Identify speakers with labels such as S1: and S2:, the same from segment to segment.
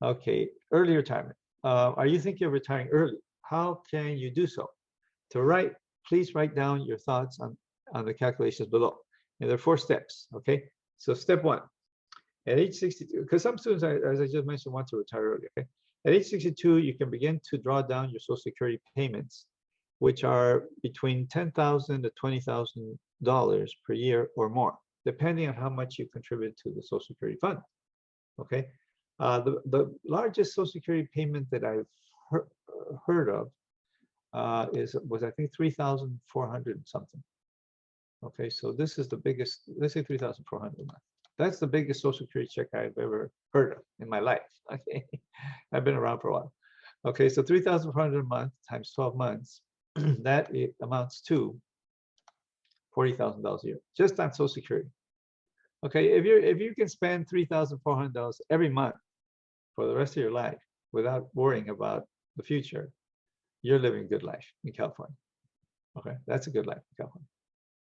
S1: Okay, early retirement. Are you thinking of retiring early? How can you do so? To write, please write down your thoughts on the calculations below. And there are 4 steps, okay? So step 1, at age 62, because some students, as I just mentioned, want to retire early, okay? At age 62, you can begin to draw down your Social Security payments, which are between $10,000 to $20,000 per year or more, depending on how much you contribute to the Social Security fund, okay? The largest Social Security payment that I've heard of was I think 3,400 something. Okay, so this is the biggest. Let's say 3,400 a month. That's the biggest Social Security check I've ever heard of in my life. Okay, I've been around for a while. Okay, so 3,400 a month times 12 months, that it amounts to $40,000 a year just on Social Security. Okay, if you can spend $3,400 every month for the rest of your life without worrying about the future, you're living a good life in California. Okay, that's a good life in California.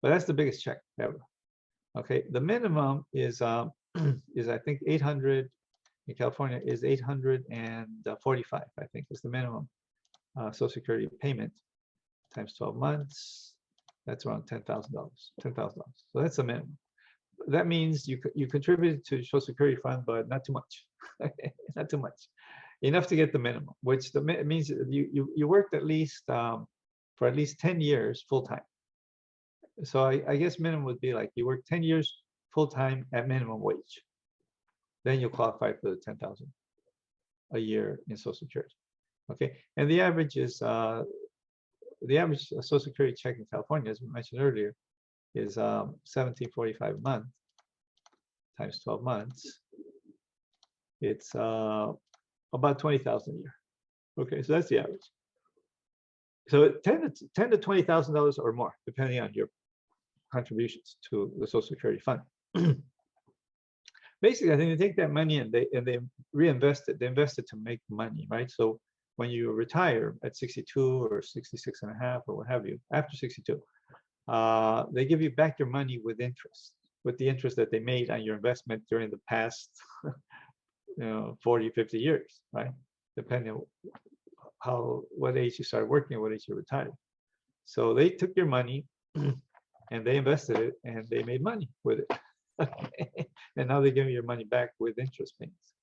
S1: But that's the biggest check ever. Okay, the minimum is is I think 800 in California is 845. I think is the minimum Social Security payment times 12 months. That's around $10,000. $10,000. So that's the minimum. That means you contributed to Social Security fund, but not too much. Not too much. Enough to get the minimum, which means you worked at least for at least 10 years full time. So I guess minimum would be like you work 10 years full time at minimum wage. Then you'll qualify for the 10,000 a year in Social Security. Okay, and the average is the average Social Security check in California, as we mentioned earlier, is 1,745 a month times 12 months. It's about 20,000 a year. Okay, so that's the average. So $10 to $20,000 or more, depending on your contributions to the Social Security fund. Basically, I think they take that money and they reinvest it. They invest it to make money, right? So when you retire at 62 or 66 and a half or what have you, after 62, they give you back your money with interest, with the interest that they made on your investment during the past 40, 50 years, right? Depending on what age you started working and what age you retired. So they took your money and they invested it and they made money with it. And now they give you your money back with interest payments.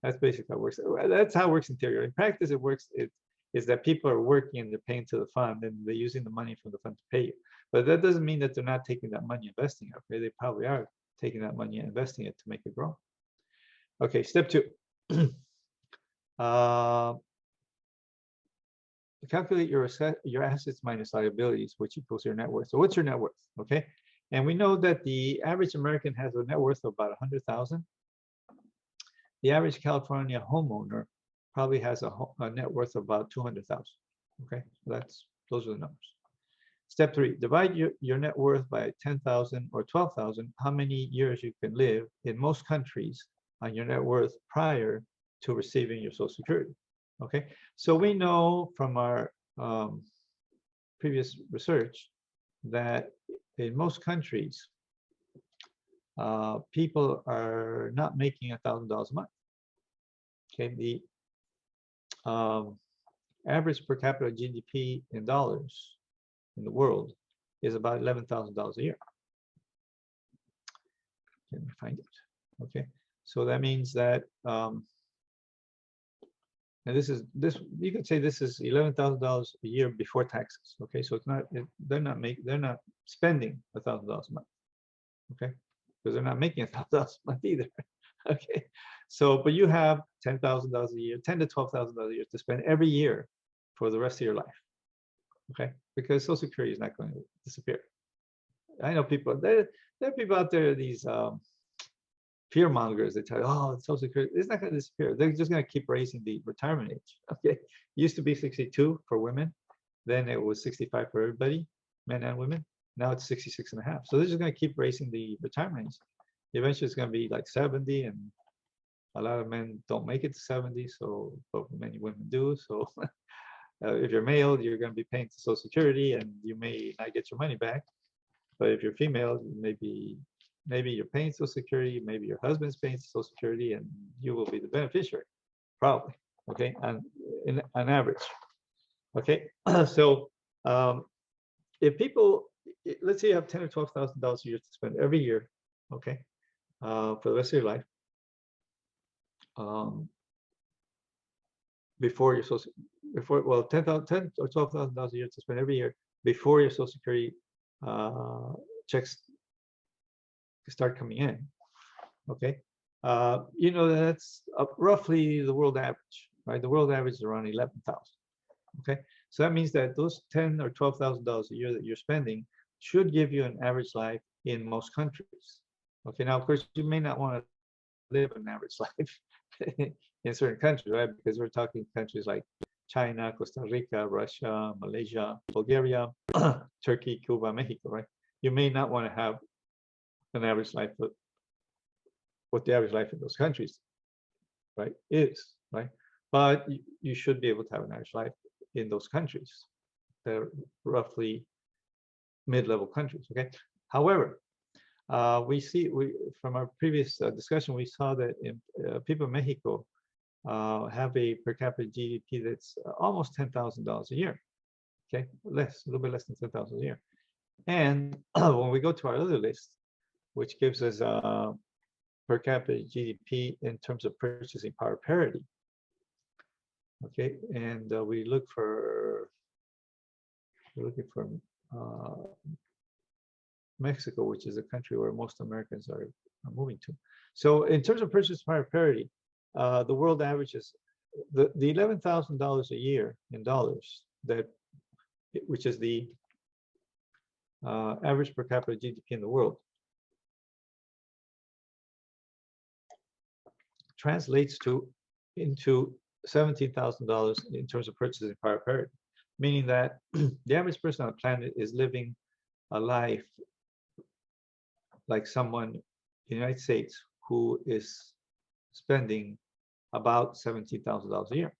S1: That's basically how it works. That's how it works in theory. In practice, it works. It is that people are working and they're paying to the fund and they're using the money from the fund to pay you. But that doesn't mean that they're not taking that money, investing it. Okay, they probably are taking that money and investing it to make it grow. Okay, step 2. Calculate your assets minus liabilities, which equals your net worth. So what's your net worth? Okay, and we know that the average American has a net worth of about 100,000. The average California homeowner probably has a net worth of about 200,000. Okay, so those are the numbers. Step 3, divide your net worth by 10,000 or 12,000, how many years you can live in most countries on your net worth prior to receiving your Social Security. Okay, so we know from our previous research that in most countries, people are not making $1,000 a month. Okay, the average per capita GDP in dollars in the world is about $11,000 a year. Let me find it. Okay, so that means that and this you could say this is $11,000 a year before taxes. Okay, so it's not they're not spending $1,000 a month. Okay, because they're not making $1,000 a month either. Okay, so but you have $10,000 a year, $10,000 to $12,000 a year to spend every year for the rest of your life. Okay, because Social Security is not going to disappear. I know people. There are people out there. These fear mongers that tell you, oh, Social Security, it's not going to disappear. They're just going to keep raising the retirement age. Okay, it used to be 62 for women, then it was 65 for everybody, men and women. Now it's 66 and a half. So they're just going to keep raising the retirement age. Eventually, it's going to be like 70, and a lot of men don't make it to 70, so but many women do. So if you're male, you're going to be paying to Social Security, and you may not get your money back. But if you're female, maybe you're paying Social Security, maybe your husband's paying Social Security, and you will be the beneficiary. probably, okay, on average, okay. So if people, let's say you have $10,000 or $12,000 a year to spend every year, okay, for the rest of your life, before your social, well, 10,000, $10,000 or $12,000 a year to spend every year before your Social Security checks start coming in, okay. That's roughly the world average, right? The world average is around 11,000. Okay, so that means that those $10,000 or $12,000 a year that you're spending should give you an average life in most countries. Okay, now of course you may not want to live an average life in certain countries, right? Because we're talking countries like China, Costa Rica, Russia, Malaysia, Bulgaria, Turkey, Cuba, Mexico, right? You may not want to have an average life, but what the average life in those countries, right, is, right? But you should be able to have an average life in those countries. They're roughly mid-level countries, okay? However, we from our previous discussion, we saw that people in Mexico have a per capita GDP that's almost $10,000 a year, okay? A little bit less than 10,000 a year. And when we go to our other list, which gives us per capita GDP in terms of purchasing power parity, okay, and we're looking for Mexico, which is a country where most Americans are moving to. So in terms of purchasing power parity, the world average is the $11,000 a year in dollars, which is the average per capita GDP in the world, translates into $17,000 in terms of purchasing power parity, meaning that the average person on the planet is living a life like someone in the United States who is spending about $17,000 a year,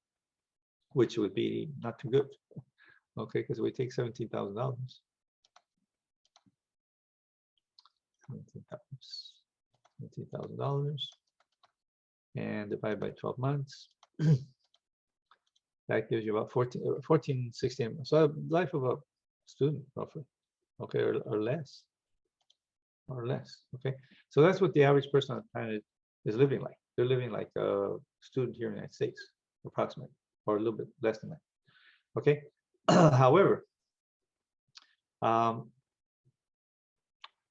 S1: which would be not too good, okay, because we take $17,000, $17,000, and divide by 12 months. That gives you about 14, 16. So the life of a student, roughly, okay, or less, okay. So that's what the average person on the planet is living like. They're living like a student here in the United States, approximately, or a little bit less than that, okay. However,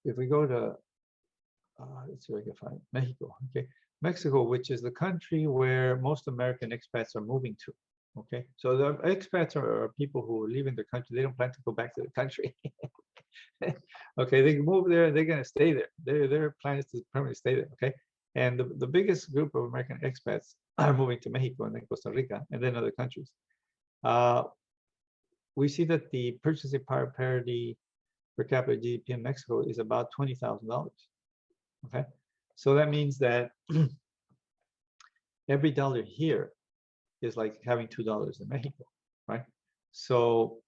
S1: if we go to, let's see if I can find Mexico, okay. Mexico, which is the country where most American expats are moving to. Okay, so the expats are people who are leaving the country. They don't plan to go back to the country. Okay, they move there. They're going to stay there. Their plan is to permanently stay there. Okay, and the biggest group of American expats are moving to Mexico and then Costa Rica and then other countries. We see that the purchasing power parity per capita GDP in Mexico is about $20,000. Okay, so that means that every dollar here is like having $2 in Mexico, right? So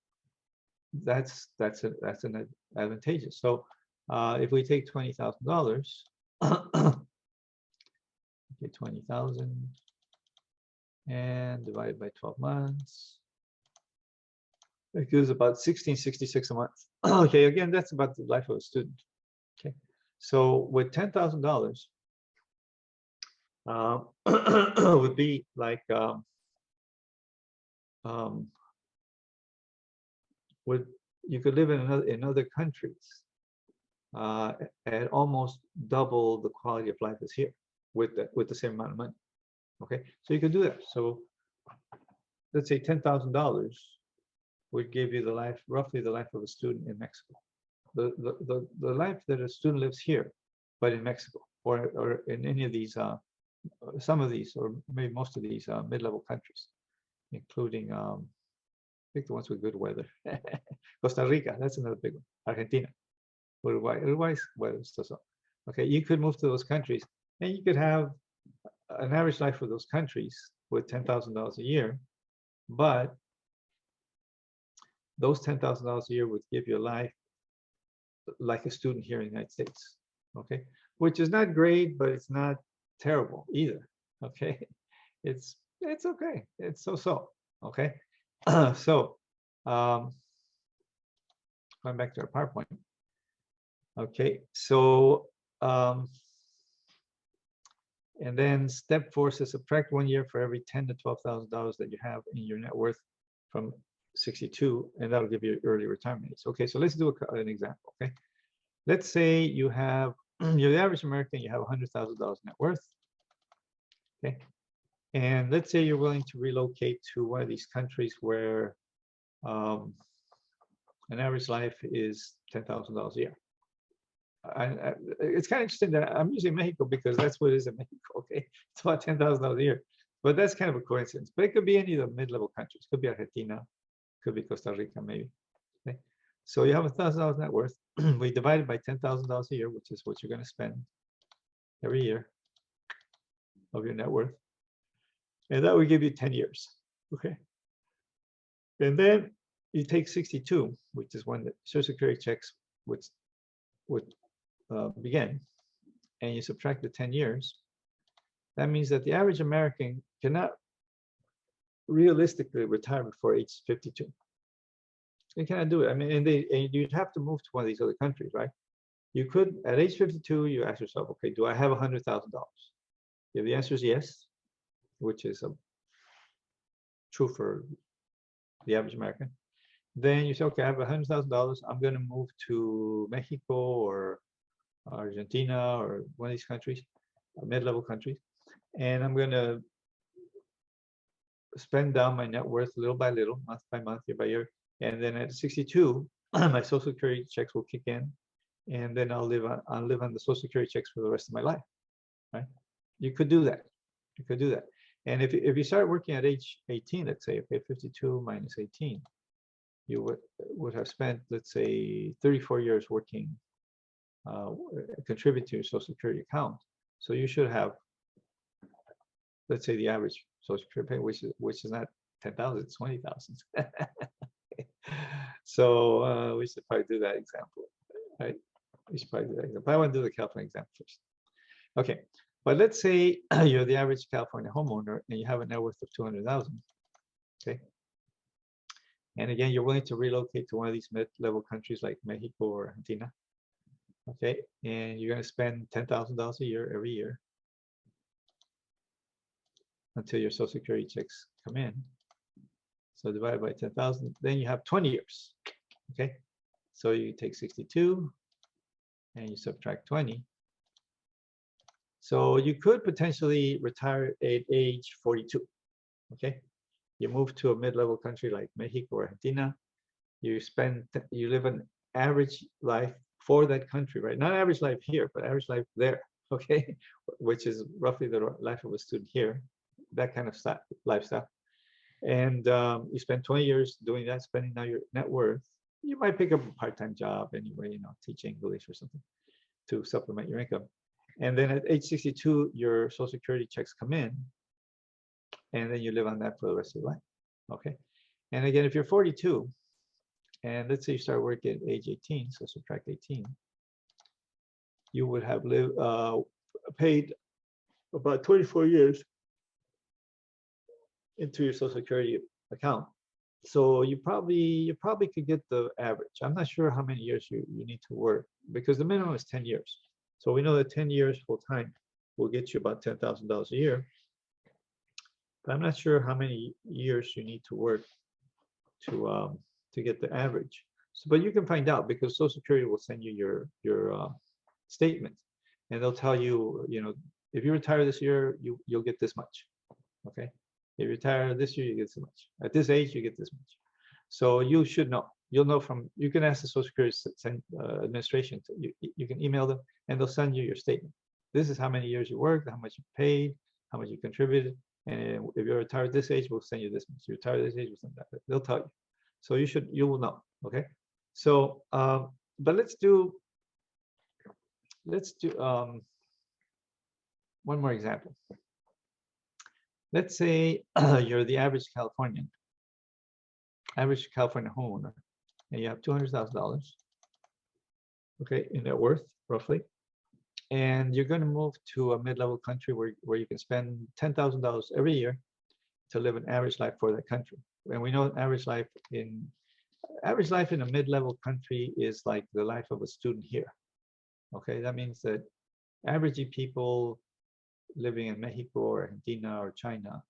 S1: that's an advantageous. So if we take $20,000, okay, 20,000 and divide by 12 months, it gives about 1666 a month. Okay, again, that's about the life of a student. Okay, so with $10,000, would be like you could live in other countries at almost double the quality of life as here with the same amount of money. Okay, so you can do that. So let's say $10,000 would give you roughly the life of a student in Mexico. The life that a student lives here, but in Mexico or in any of these some of these, or maybe most of these mid-level countries, including I think the ones with good weather. Costa Rica, that's another big one. Argentina, Uruguay's weather is so. Okay, you could move to those countries and you could have an average life for those countries with $10,000 a year, but those $10,000 a year would give you a life like a student here in the United States. Okay, which is not great, but it's not terrible either. Okay, it's It's okay. It's so. Okay. So, um, going back to our PowerPoint. Okay. So, and then step 4 says subtract 1 year for every $10,000 to $12,000 that you have in your net worth from 62, and that'll give you early retirement age. Okay, so let's do an example. Okay, let's say you have you're the average American, you have $100,000 net worth. Okay, and let's say you're willing to relocate to one of these countries where an average life is $10,000 a year. It's kind of interesting that I'm using Mexico because that's what it is in Mexico. Okay, it's about $10,000 a year, but that's kind of a coincidence. But it could be any of the mid-level countries. It could be Argentina, could be Costa Rica, maybe. Okay, so you have $1,000 net worth. We divide it by $10,000 a year, which is what you're going to spend every year of your net worth, and that will give you 10 years. Okay, and then you take 62, which is when the Social Security checks would begin, and you subtract the 10 years. That means that the average American cannot realistically retire before age 52. They cannot do it. I mean, and you'd have to move to one of these other countries, right? You could, at age 52, you ask yourself, okay, do I have $100,000? If the answer is yes, which is true for the average American, then you say, okay, I have $100,000. I'm going to move to Mexico or Argentina or one of these countries, mid-level countries, and I'm going to spend down my net worth little by little, month by month, year by year. And then at 62, my Social Security checks will kick in, and then I'll live on the Social Security checks for the rest of my life. Right? You could do that. You could do that. And if you start working at age 18, let's say, okay, 52 minus 18, you would have spent, let's say, 34 years working, contribute to your Social Security account. So you should have, let's say, the average Social Security pay, which is not 10,000, it's 20,000. So we should probably do that example, right? We should probably do that example. I want to do the California example first. Okay, but let's say you're the average California homeowner and you have a net worth of 200,000. Okay, and again, you're willing to relocate to one of these mid-level countries like Mexico or Argentina. Okay, and you're going to spend $10,000 a year every year until your Social Security checks come in. So divided by 10,000, then you have 20 years. Okay, so you take 62 and you subtract 20. So you could potentially retire at age 42. Okay, you move to a mid-level country like Mexico or Argentina. You live an average life for that country, right? Not average life here, but average life there. Okay, which is roughly the life of a student here. That kind of lifestyle. And you spend 20 years doing that, spending now your net worth. You might pick up a part-time job anyway, you know, teach English or something to supplement your income. And then at age 62, your Social Security checks come in, and then you live on that for the rest of your life. Okay. And again, if you're 42, and let's say you start working at age 18, so subtract 18, you would have paid about 24 years into your Social Security account. So you probably could get the average. I'm not sure how many years you need to work because the minimum is 10 years. So we know that 10 years full time will get you about $10,000 a year. But I'm not sure how many years you need to work to get the average. So, but you can find out because Social Security will send you your statement, and they'll tell you, you know, if you retire this year, you'll get this much. Okay. If you retire this year, you get so much. At this age, you get this much. So you should know. You'll know you can ask the Social Security Administration. You can email them, and they'll send you your statement. This is how many years you worked, how much you paid, how much you contributed. And if you're retired at this age, we'll send you this much. You're retired at this age, we'll send that. They'll tell you. So you will know. Okay. So, but let's do one more example. Let's say you're the average California homeowner, and you have $200,000, okay, in net worth, roughly. And you're going to move to a mid-level country where you can spend $10,000 every year, to live an average life for that country. And we know average life in a mid-level country is like the life of a student here. Okay, that means that average people living in Mexico or Argentina or China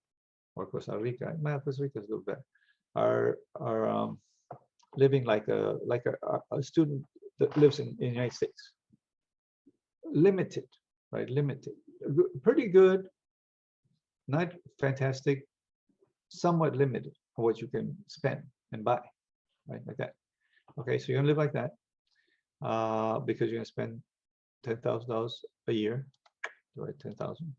S1: or Costa Rica, Costa Rica is a little better, are living like a student that lives in the United States. Limited, right? Limited, pretty good, not fantastic, somewhat limited for what you can spend and buy, right? Like that. Okay, so you're gonna live like that because you're gonna spend $10,000 a year, right? 10,000.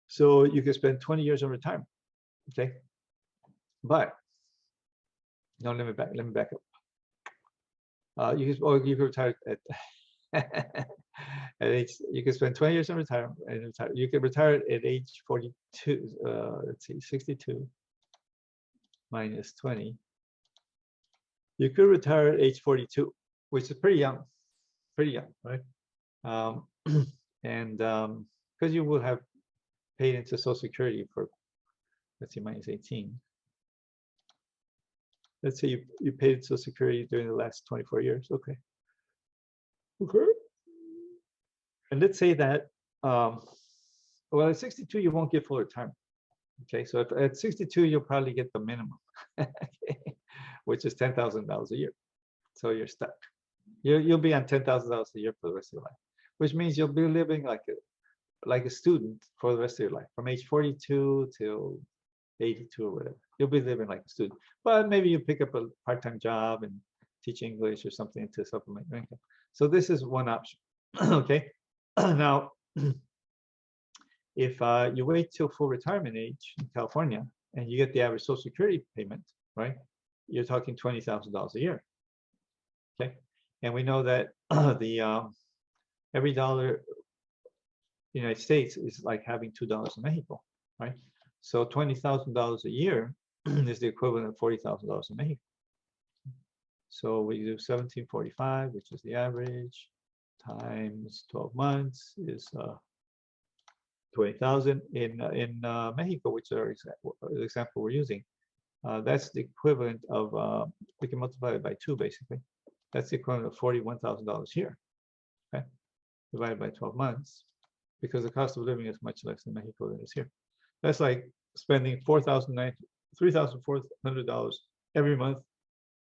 S1: So you can spend 20 years in retirement. Okay, but no, let me back up. You can retire at at age. You can spend 20 years in retirement and retire. You can retire at age 42. Let's see, 62 minus 20. You could retire at age 42, which is pretty young, right? And because you will have paid into Social Security for, let's see, minus 18. Let's say you paid Social Security during the last 24 years. Okay. Okay. And let's say that, well, at 62, you won't get full retirement. Okay. So if at 62, you'll probably get the minimum, which is $10,000 a year. So you're stuck. You'll be on $10,000 a year for the rest of your life, which means you'll be living like a student for the rest of your life, from age 42 till 82 or whatever. You'll be living like a student, but maybe you pick up a part-time job and teach English or something to supplement your income. So this is one option. Okay. Now, if you wait till full retirement age in California and you get the average Social Security payment, right? You're talking $20,000 a year. Okay. And we know that every dollar in the United States is like having $2 in Mexico, right? So $20,000 a year is the equivalent of $40,000 in Mexico. So we do 1745, which is the average, times 12 months is 20,000 in Mexico, which is the example we're using. That's the equivalent of, we can multiply it by 2 basically. That's the equivalent of $41,000 here, okay? Divided by 12 months, because the cost of living is much less in Mexico than it is here. That's like spending $3,400 every month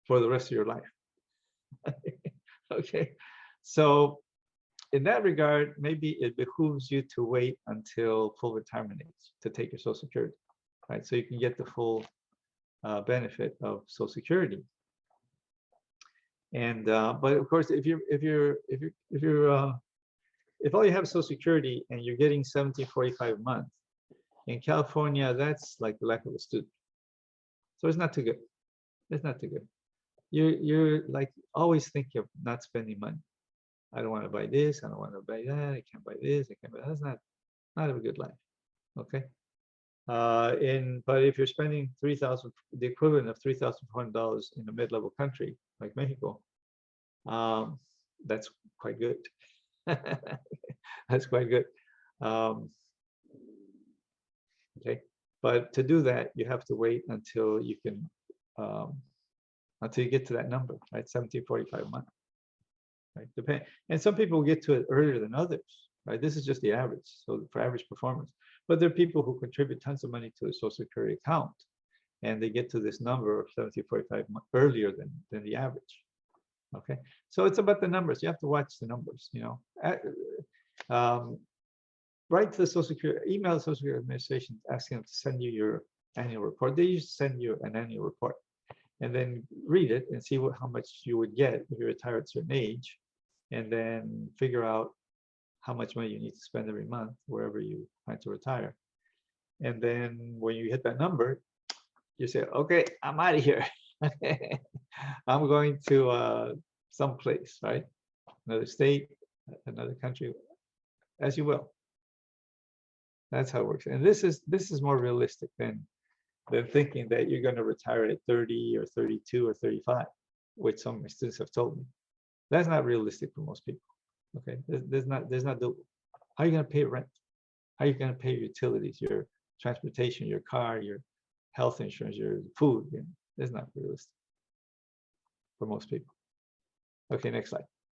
S1: for the rest of your life. Okay, so in that regard, maybe it behooves you to wait until full retirement age to take your Social Security, right? So you can get the full benefit of Social Security. And but of course, if all you have is Social Security and you're getting $17.45 a month in California, that's like the life of a student. So it's not too good. It's not too good. You're like always thinking of not spending money. I don't want to buy this. I don't want to buy that. I can't buy this. I can't buy that. That's not a good life. Okay. But if you're spending $3,000, the equivalent of $3,400 in a mid-level country like Mexico, that's quite good. That's quite good. Okay, but to do that, you have to wait until you can, until you get to that number, right? 1745 a month, right? And some people get to it earlier than others, right? This is just the average, so for average performance. But there are people who contribute tons of money to a Social Security account, and they get to this number of 1745 earlier than the average. Okay, so it's about the numbers. You have to watch the numbers, you know. Write to the Social Security, email the Social Security Administration asking them to send you your annual report. They used to send you an annual report, and then read it and see how much you would get if you retire at a certain age, and then figure out how much money you need to spend every month wherever you plan to retire. And then when you hit that number, you say, okay, I'm out of here. I'm going to some place, right? Another state, another country, as you will. That's how it works. And this is more realistic than thinking that you're going to retire at 30 or 32 or 35, which some of my students have told me. That's not realistic for most people. Okay, there's not doable. How are you going to pay rent? How are you going to pay your utilities, your transportation, your car, your health insurance, your food. It's not realistic for most people. Okay, next slide.